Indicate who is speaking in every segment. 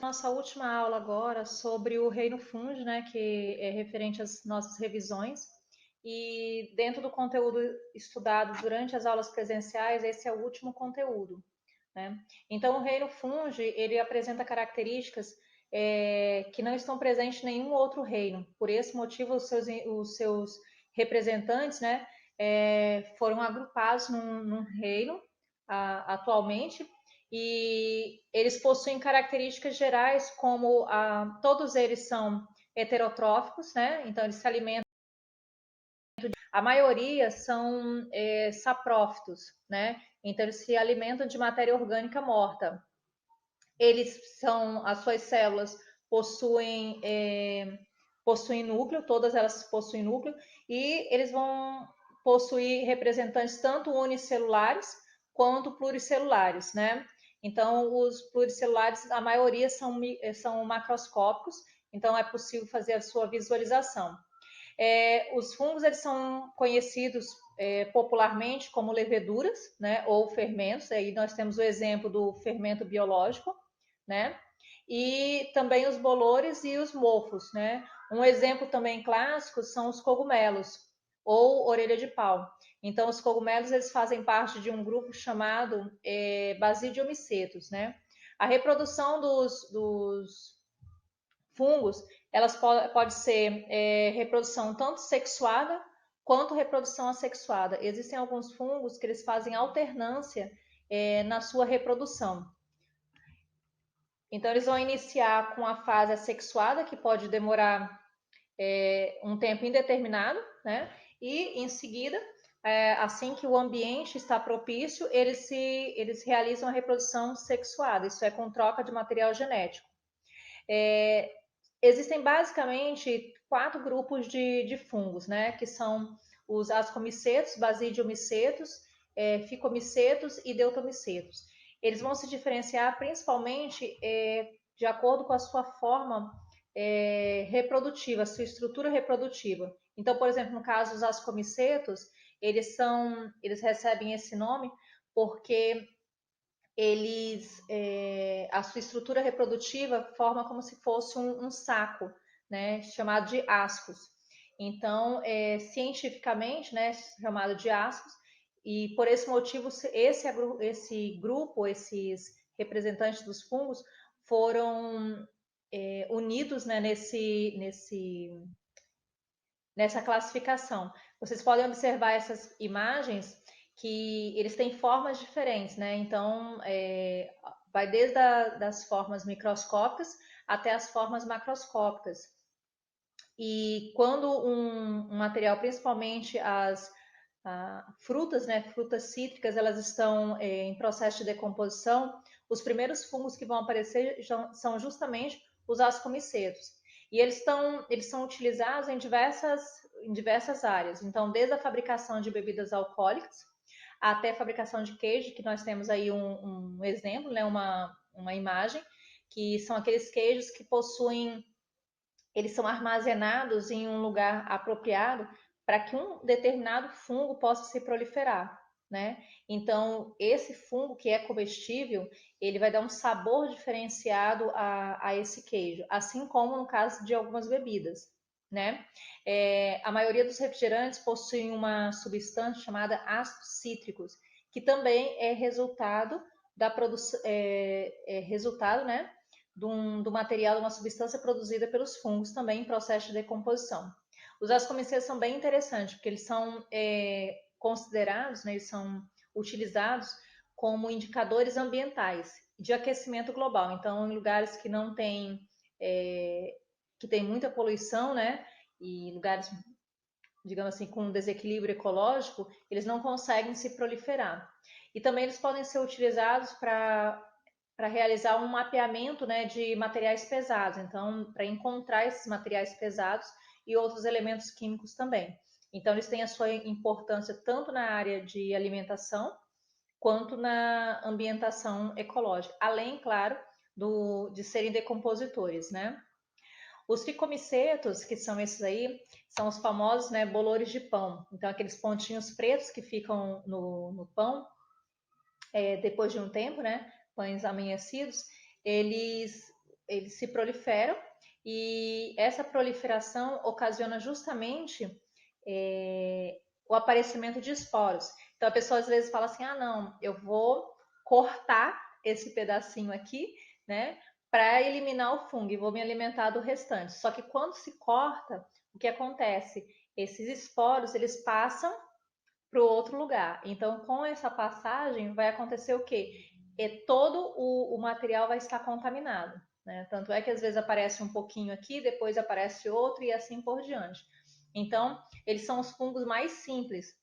Speaker 1: Nossa última aula agora sobre o reino fungi, né, que é referente às nossas revisões. E dentro do conteúdo estudado durante as aulas presenciais, esse é o último conteúdo, né? Então, o reino fungi, ele apresenta características que não estão presentes em nenhum outro reino. Por esse motivo, os seus representantes, né, foram agrupados num reino atualmente, e eles possuem características gerais como todos eles são heterotróficos, né? Então eles se alimentam. A maioria são saprófitos, né? Então eles se alimentam de matéria orgânica morta. As suas células possuem núcleo, todas elas possuem núcleo, e eles vão possuir representantes tanto unicelulares quanto pluricelulares, né? Então, os pluricelulares, a maioria são macroscópicos, então é possível fazer a sua visualização. Os fungos, eles são conhecidos popularmente como leveduras, né, ou fermentos. Aí nós temos o exemplo do fermento biológico, né? E também os bolores e os mofos, né? Um exemplo também clássico são os cogumelos ou orelha de pau. Então, os cogumelos, eles fazem parte de um grupo chamado Basidiomicetos, né? A reprodução dos fungos, elas pode ser reprodução tanto sexuada quanto reprodução assexuada. Existem alguns fungos que eles fazem alternância na sua reprodução. Então, eles vão iniciar com a fase assexuada, que pode demorar um tempo indeterminado, né? E, em seguida, assim que o ambiente está propício, eles realizam a reprodução sexuada. Isso é com troca de material genético. Existem basicamente 4 grupos de fungos, né? Que são os ascomicetos, basidiomicetos, ficomicetos e deutomicetos. Eles vão se diferenciar principalmente de acordo com a sua forma reprodutiva, sua estrutura reprodutiva. Então, por exemplo, no caso dos ascomicetos, eles recebem esse nome porque a sua estrutura reprodutiva forma como se fosse um saco, né, chamado de ascos. Então, cientificamente, né, chamado de ascos, e por esse motivo, esse grupo, esses representantes dos fungos, foram unidos, né, nessa classificação. Vocês podem observar essas imagens que eles têm formas diferentes, né? Então, vai desde das formas microscópicas até as formas macroscópicas. E quando um material, principalmente as frutas, né, frutas cítricas, elas estão em processo de decomposição, os primeiros fungos que vão aparecer são justamente os ascomicetos. E eles são utilizados em diversas áreas. Então, desde a fabricação de bebidas alcoólicas até a fabricação de queijo, que nós temos aí um exemplo, né, uma imagem, que são aqueles queijos que eles são armazenados em um lugar apropriado para que um determinado fungo possa se proliferar, né? Então, esse fungo que é comestível, ele vai dar um sabor diferenciado a esse queijo, assim como no caso de algumas bebidas, né? A maioria dos refrigerantes possuem uma substância chamada ácidos cítricos, que também é resultado da produção, resultado, né, do material, de uma substância produzida pelos fungos também em processo de decomposição. Os ascomicetos são bem interessantes, porque eles são considerados, né, eles são utilizados como indicadores ambientais de aquecimento global. Então, em lugares que não tem, que tem muita poluição, né, e lugares, digamos assim, com desequilíbrio ecológico, eles não conseguem se proliferar. E também eles podem ser utilizados para realizar um mapeamento, né, de materiais pesados. Então, para encontrar esses materiais pesados e outros elementos químicos também. Então, eles têm a sua importância tanto na área de alimentação quanto na ambientação ecológica, além, claro, de serem decompositores, né? Os ficomicetos, que são esses aí, são os famosos, né, bolores de pão. Então, aqueles pontinhos pretos que ficam no pão, depois de um tempo, né, pães amanhecidos, eles eles se proliferam e essa proliferação ocasiona justamente o aparecimento de esporos. Então a pessoa às vezes fala assim, ah não, eu vou cortar esse pedacinho aqui, né, para eliminar o fungo e vou me alimentar do restante. Só que quando se corta, o que acontece? Esses esporos, eles passam para o outro lugar. Então, com essa passagem, vai acontecer o quê? Todo o material vai estar contaminado. Né? Tanto é que às vezes aparece um pouquinho aqui, depois aparece outro e assim por diante. Então, eles são os fungos mais simples.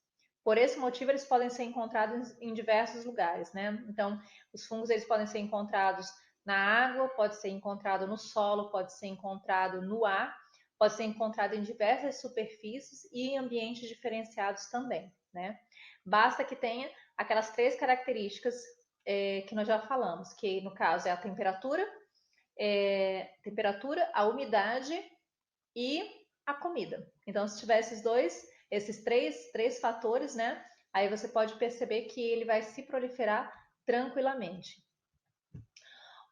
Speaker 1: Por esse motivo, eles podem ser encontrados em diversos lugares. Né? Então, os fungos eles podem ser encontrados na água, pode ser encontrado no solo, pode ser encontrado no ar, pode ser encontrado em diversas superfícies e em ambientes diferenciados também. Né? Basta que tenha aquelas 3 características que nós já falamos, que no caso é a temperatura, a umidade e a comida. Então, se tiver esses três fatores, né, aí você pode perceber que ele vai se proliferar tranquilamente.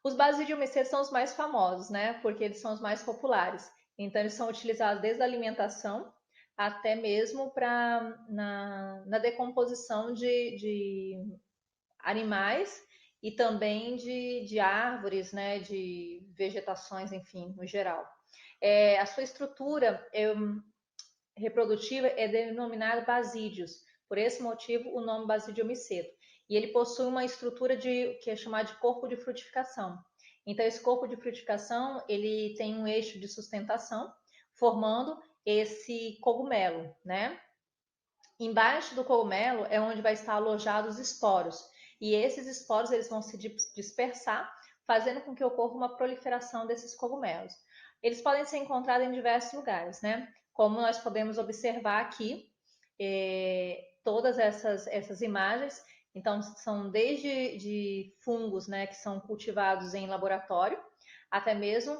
Speaker 1: Os basidiomycetos são os mais famosos, né, porque eles são os mais populares. Então, eles são utilizados desde a alimentação até mesmo na decomposição de animais e também de árvores, né, de vegetações, enfim, no geral. A sua estrutura reprodutiva é denominada basídeos, por esse motivo o nome basidiomiceto. E ele possui uma estrutura que é chamada de corpo de frutificação. Então, esse corpo de frutificação, ele tem um eixo de sustentação, formando esse cogumelo, né? Embaixo do cogumelo é onde vai estar alojados os esporos. E esses esporos eles vão se dispersar, fazendo com que ocorra uma proliferação desses cogumelos. Eles podem ser encontrados em diversos lugares, né? Como nós podemos observar aqui, todas essas imagens. Então, são desde fungos, né, que são cultivados em laboratório, até mesmo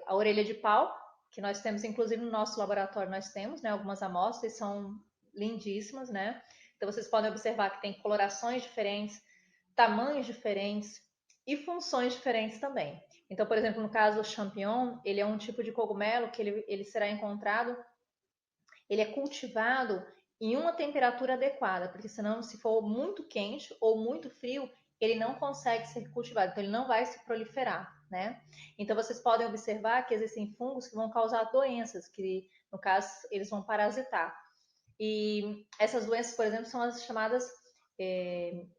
Speaker 1: a orelha de pau, que nós temos, inclusive no nosso laboratório, nós temos, né, algumas amostras, são lindíssimas, né? Então vocês podem observar que tem colorações diferentes, tamanhos diferentes e funções diferentes também. Então, por exemplo, no caso do champignon, ele é um tipo de cogumelo que ele será encontrado, ele é cultivado em uma temperatura adequada, porque senão, se for muito quente ou muito frio, ele não consegue ser cultivado, então ele não vai se proliferar, né? Então vocês podem observar que existem fungos que vão causar doenças, que no caso eles vão parasitar. E essas doenças, por exemplo, são as chamadas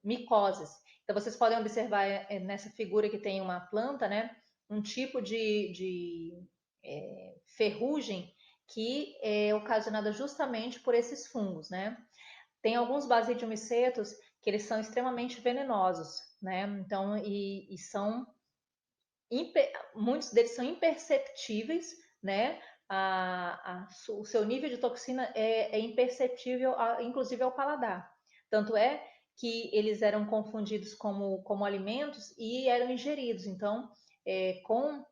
Speaker 1: micoses. Então vocês podem observar nessa figura que tem uma planta, né? Um tipo de ferrugem que é ocasionada justamente por esses fungos, né? Tem alguns basidiomicetos que eles são extremamente venenosos, né? Então, muitos deles são imperceptíveis, né? O seu nível de toxina é imperceptível, inclusive ao paladar. Tanto é que eles eram confundidos como alimentos e eram ingeridos. Então, com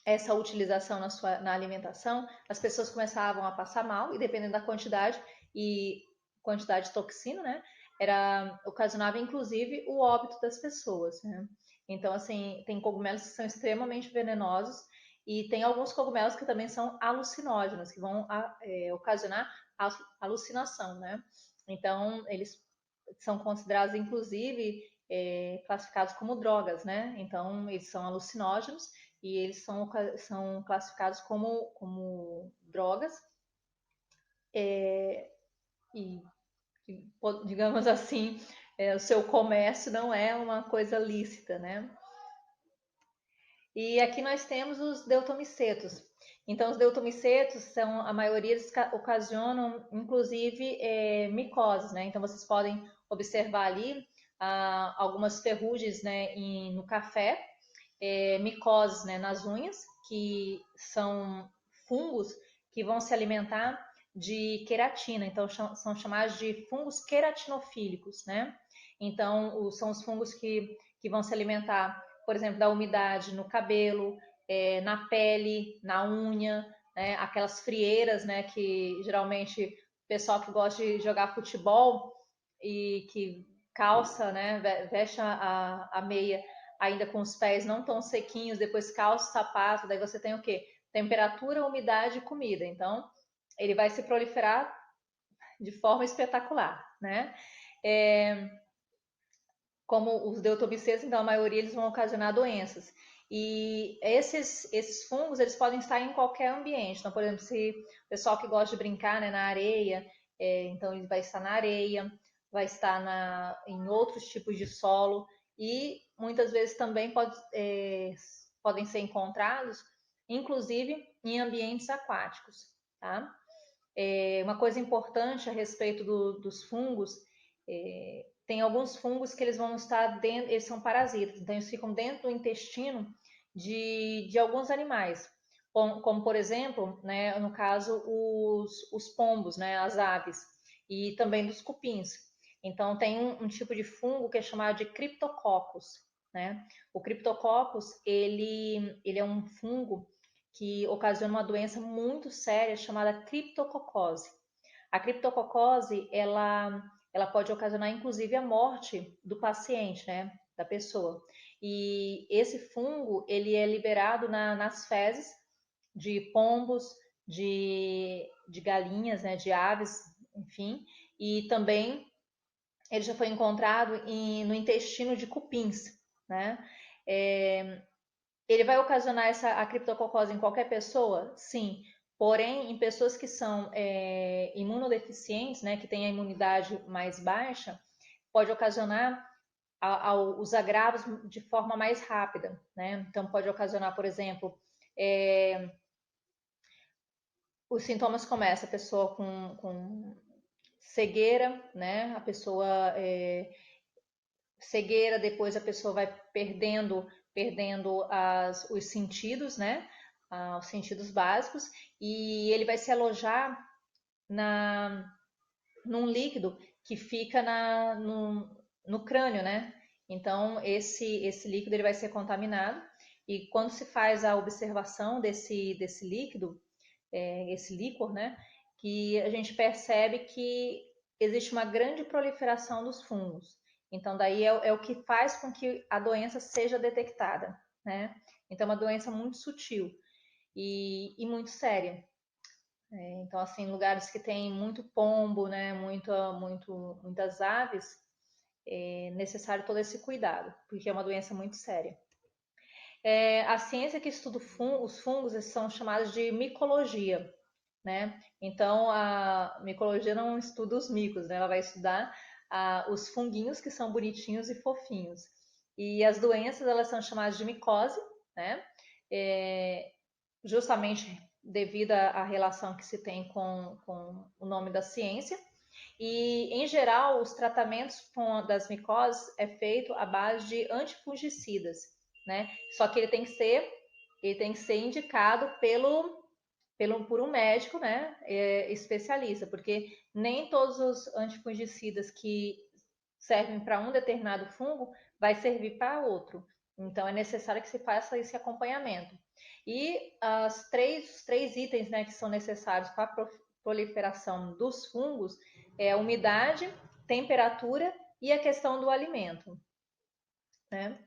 Speaker 1: essa utilização na alimentação, as pessoas começavam a passar mal, e dependendo da quantidade de toxina, né, ocasionava inclusive o óbito das pessoas, né? Então, assim, tem cogumelos que são extremamente venenosos e tem alguns cogumelos que também são alucinógenos, que vão ocasionar alucinação, né? Então, eles são considerados, inclusive, classificados como drogas, né? Então, eles são alucinógenos e eles são classificados como drogas e, digamos assim, o seu comércio não é uma coisa lícita, né? E aqui nós temos os deutomicetos. Então, os deutomicetos a maioria eles ocasionam, inclusive, micoses, né? Então, vocês podem observar ali algumas ferrugens, né, no café, micoses, né, nas unhas, que são fungos que vão se alimentar de queratina, então são chamados de fungos queratinofílicos, né? Então, são os fungos que vão se alimentar, por exemplo, da umidade no cabelo, na pele, na unha, né? Aquelas frieiras, né, que geralmente o pessoal que gosta de jogar futebol e que calça, né, veste a meia, ainda com os pés não tão sequinhos, depois calça o sapato, daí você tem o quê? Temperatura, umidade e comida. Então, ele vai se proliferar de forma espetacular, né? Como os deutobiceiros, então a maioria eles vão ocasionar doenças. E esses fungos, eles podem estar em qualquer ambiente. Então, por exemplo, se o pessoal que gosta de brincar, né, na areia, então ele vai estar na areia, vai estar em outros tipos de solo e muitas vezes também podem ser encontrados, inclusive em ambientes aquáticos, tá? Uma coisa importante a respeito dos fungos, tem alguns fungos que eles vão estar dentro, eles são parasitas, então eles ficam dentro do intestino de alguns animais, como por exemplo, né, no caso, os pombos, né, as aves, e também dos cupins. Então tem um tipo de fungo que é chamado de Cryptococcus, né? O Cryptococcus, ele é um fungo que ocasiona uma doença muito séria chamada criptococose. A criptococose, ela pode ocasionar inclusive a morte do paciente, né, da pessoa. E esse fungo, ele é liberado nas fezes de pombos, de galinhas, né, de aves, enfim, e também ele já foi encontrado no intestino de cupins, né? Ele vai ocasionar a criptococose em qualquer pessoa? Sim. Porém, em pessoas que são imunodeficientes, né, que têm a imunidade mais baixa, pode ocasionar os agravos de forma mais rápida, né? Então, pode ocasionar, por exemplo, os sintomas começam, a pessoa com cegueira, né? A pessoa cegueira, depois a pessoa vai perdendo os sentidos, né? Os sentidos básicos, e ele vai se alojar num líquido que fica no crânio, né? Então, esse líquido ele vai ser contaminado, e quando se faz a observação desse líquido, esse líquor, né? Que a gente percebe que existe uma grande proliferação dos fungos. Então, daí é o que faz com que a doença seja detectada, né? Então, é uma doença muito sutil e muito séria. Então, assim, lugares que tem muito pombo, né? Muitas aves, é necessário todo esse cuidado, porque é uma doença muito séria. A ciência que estuda os fungos são chamados de micologia, né? Então, a micologia não estuda os micos, né? Ela vai estudar os funguinhos que são bonitinhos e fofinhos. E as doenças, elas são chamadas de micose, né? Justamente devido à relação que se tem com o nome da ciência. E, em geral, os tratamentos das micoses é feito à base de antifungicidas, né? Só que ele tem que ser indicado por um médico, né, especialista, porque nem todos os antifungicidas que servem para um determinado fungo vai servir para outro. Então é necessário que se faça esse acompanhamento. E os três itens, né, que são necessários para a proliferação dos fungos é a umidade, temperatura e a questão do alimento, né?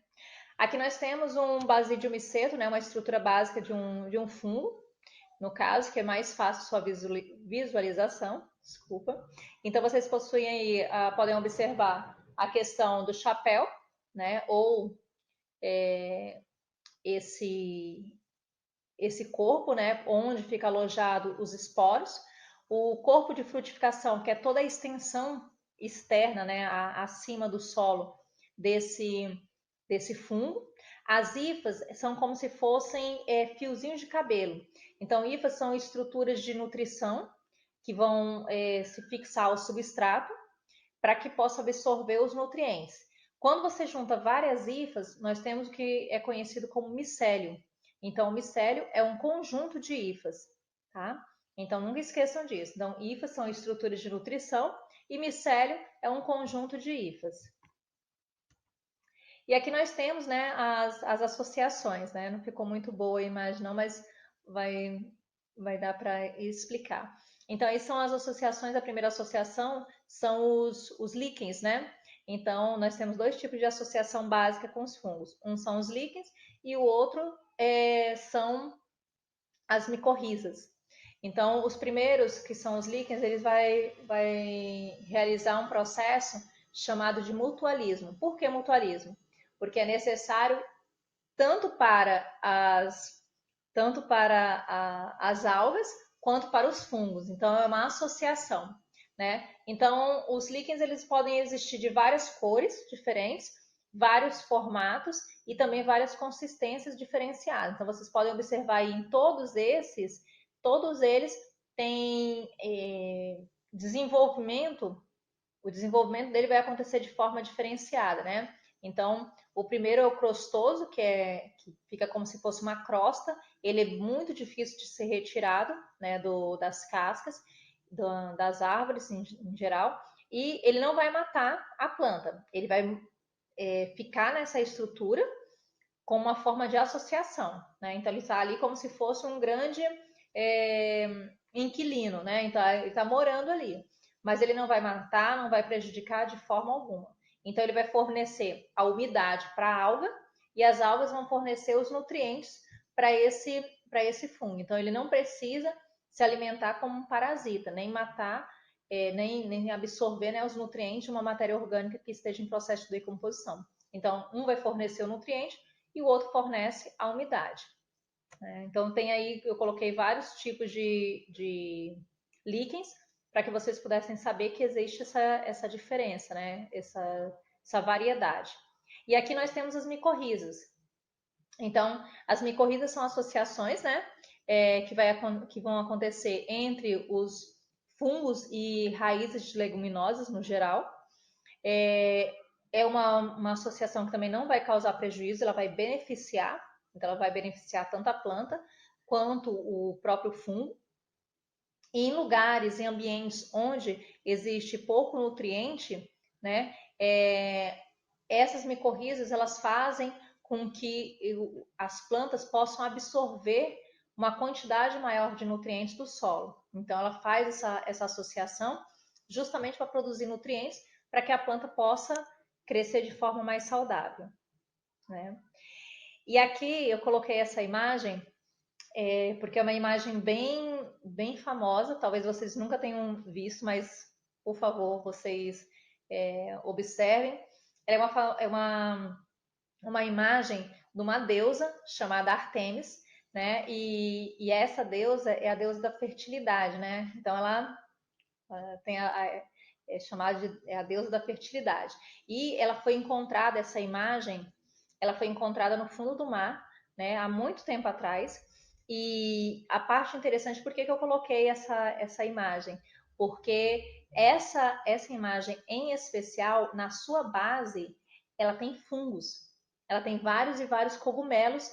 Speaker 1: Aqui nós temos um basidium miceto, né, uma estrutura básica de um fungo, no caso, que é mais fácil sua visualização, desculpa. Então, vocês possuem aí, podem observar a questão do chapéu, né, ou esse corpo, né, onde fica alojado os esporos, o corpo de frutificação, que é toda a extensão externa, né, acima do solo desse fungo. As hifas são como se fossem fiozinhos de cabelo. Então, hifas são estruturas de nutrição que vão se fixar ao substrato para que possa absorver os nutrientes. Quando você junta várias hifas, nós temos o que é conhecido como micélio. Então, o micélio é um conjunto de hifas, tá? Então, nunca esqueçam disso. Então, hifas são estruturas de nutrição e micélio é um conjunto de hifas. E aqui nós temos, né, as associações, né? Não ficou muito boa a imagem não, mas vai dar para explicar. Então, aí são as associações. A primeira associação são os líquens, né? Então, nós temos dois tipos de associação básica com os fungos. Um são os líquens e o outro são as micorrizas. Então, os primeiros, que são os líquens, eles vai realizar um processo chamado de mutualismo. Por que mutualismo? Porque é necessário tanto para as algas quanto para os fungos. Então, é uma associação, né? Então, os líquens eles podem existir de várias cores diferentes, vários formatos e também várias consistências diferenciadas. Então, vocês podem observar aí em todos eles têm desenvolvimento. O desenvolvimento dele vai acontecer de forma diferenciada, né? Então, o primeiro é o crostoso, que fica como se fosse uma crosta. Ele é muito difícil de ser retirado, né, das cascas, das árvores em geral. E ele não vai matar a planta. Ele vai ficar nessa estrutura como uma forma de associação, né? Então, ele está ali como se fosse um grande inquilino, né? Então, ele está morando ali. Mas ele não vai matar, não vai prejudicar de forma alguma. Então, ele vai fornecer a umidade para a alga e as algas vão fornecer os nutrientes para esse fungo. Então, ele não precisa se alimentar como um parasita, nem matar, nem absorver, né, os nutrientes de uma matéria orgânica que esteja em processo de decomposição. Então, um vai fornecer o nutriente e o outro fornece a umidade. Então, tem aí, eu coloquei vários tipos de líquens para que vocês pudessem saber que existe essa diferença, né? Essa variedade. E aqui nós temos as micorrizas. Então, as micorrizas são associações, né? Que vão acontecer entre os fungos e raízes de leguminosas no geral. É uma associação que também não vai causar prejuízo, ela vai beneficiar. Então, ela vai beneficiar tanto a planta quanto o próprio fungo. E em lugares, em ambientes onde existe pouco nutriente, né, essas micorrizas elas fazem com que as plantas possam absorver uma quantidade maior de nutrientes do solo. Então, ela faz essa associação justamente para produzir nutrientes para que a planta possa crescer de forma mais saudável, né? E aqui eu coloquei essa imagem porque é uma imagem bem famosa, talvez vocês nunca tenham visto, mas por favor, vocês observem. Ela é uma imagem de uma deusa chamada Artemis, né? E essa deusa é a deusa da fertilidade, né? Então ela tem é chamada de a deusa da fertilidade. E ela foi encontrada, essa imagem, ela foi encontrada no fundo do mar, né? Há muito tempo atrás. E a parte interessante, por que eu coloquei essa imagem? Porque essa imagem em especial, na sua base, ela tem fungos. Ela tem vários e vários cogumelos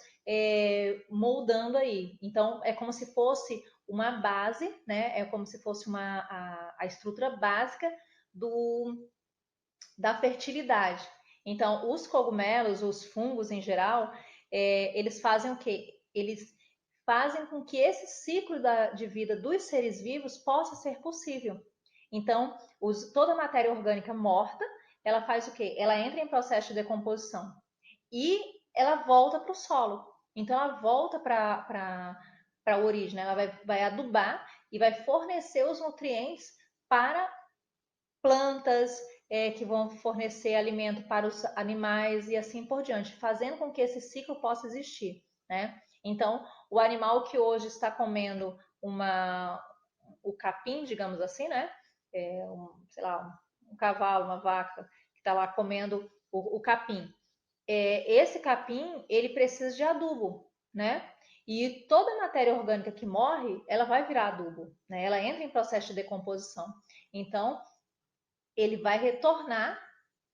Speaker 1: moldando aí. Então, é como se fosse uma base, né? É como se fosse a estrutura básica da fertilidade. Então, os cogumelos, os fungos em geral, eles fazem o quê? Eles fazem com que esse ciclo de vida dos seres vivos possa ser possível. Então, toda a matéria orgânica morta, ela faz o quê? Ela entra em processo de decomposição e ela volta para o solo. Então, ela volta para a origem, né? Ela vai adubar e vai fornecer os nutrientes para plantas, que vão fornecer alimento para os animais e assim por diante, fazendo com que esse ciclo possa existir, né? Então, o animal que hoje está comendo o capim, digamos assim, né? Sei lá, um cavalo, uma vaca que está lá comendo o capim. Esse capim, ele precisa de adubo, né? E toda a matéria orgânica que morre, ela vai virar adubo, né? Ela entra em processo de decomposição. Então, ele vai retornar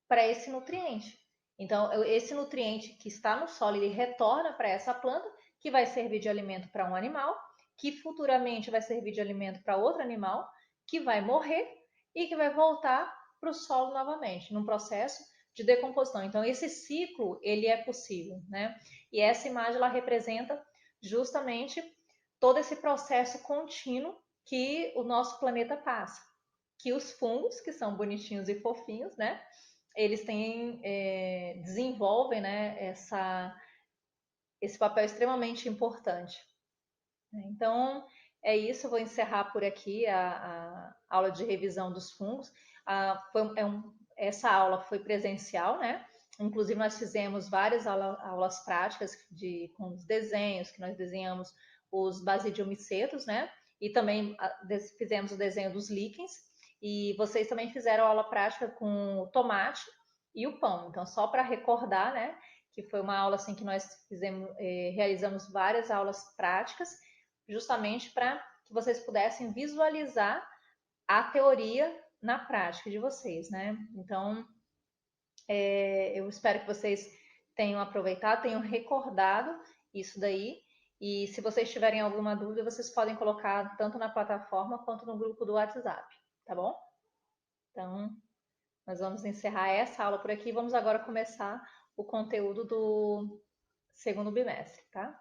Speaker 1: para esse nutriente. Então, esse nutriente que está no solo, ele retorna para essa planta, que vai servir de alimento para um animal, que futuramente vai servir de alimento para outro animal, que vai morrer e que vai voltar para o solo novamente, num processo de decomposição. Então, esse ciclo, ele é possível, né? E essa imagem, ela representa justamente todo esse processo contínuo que o nosso planeta passa. Que os fungos, que são bonitinhos e fofinhos, né? eles desenvolvem, né, esse papel extremamente importante. Então, é isso, eu vou encerrar por aqui a aula de revisão dos fungos. Essa aula foi presencial, né? Inclusive, nós fizemos várias aulas práticas com os desenhos, que nós desenhamos os basidiomicetos, né? E também fizemos o desenho dos líquens. E vocês também fizeram aula prática com o tomate e o pão. Então, só para recordar, né? Que foi uma aula assim que nós realizamos várias aulas práticas justamente para que vocês pudessem visualizar a teoria na prática de vocês, né? Então, eu espero que vocês tenham aproveitado, tenham recordado isso daí. E se vocês tiverem alguma dúvida, vocês podem colocar tanto na plataforma quanto no grupo do WhatsApp, tá bom? Então, nós vamos encerrar essa aula por aqui. Vamos agora começar o conteúdo do segundo bimestre, tá?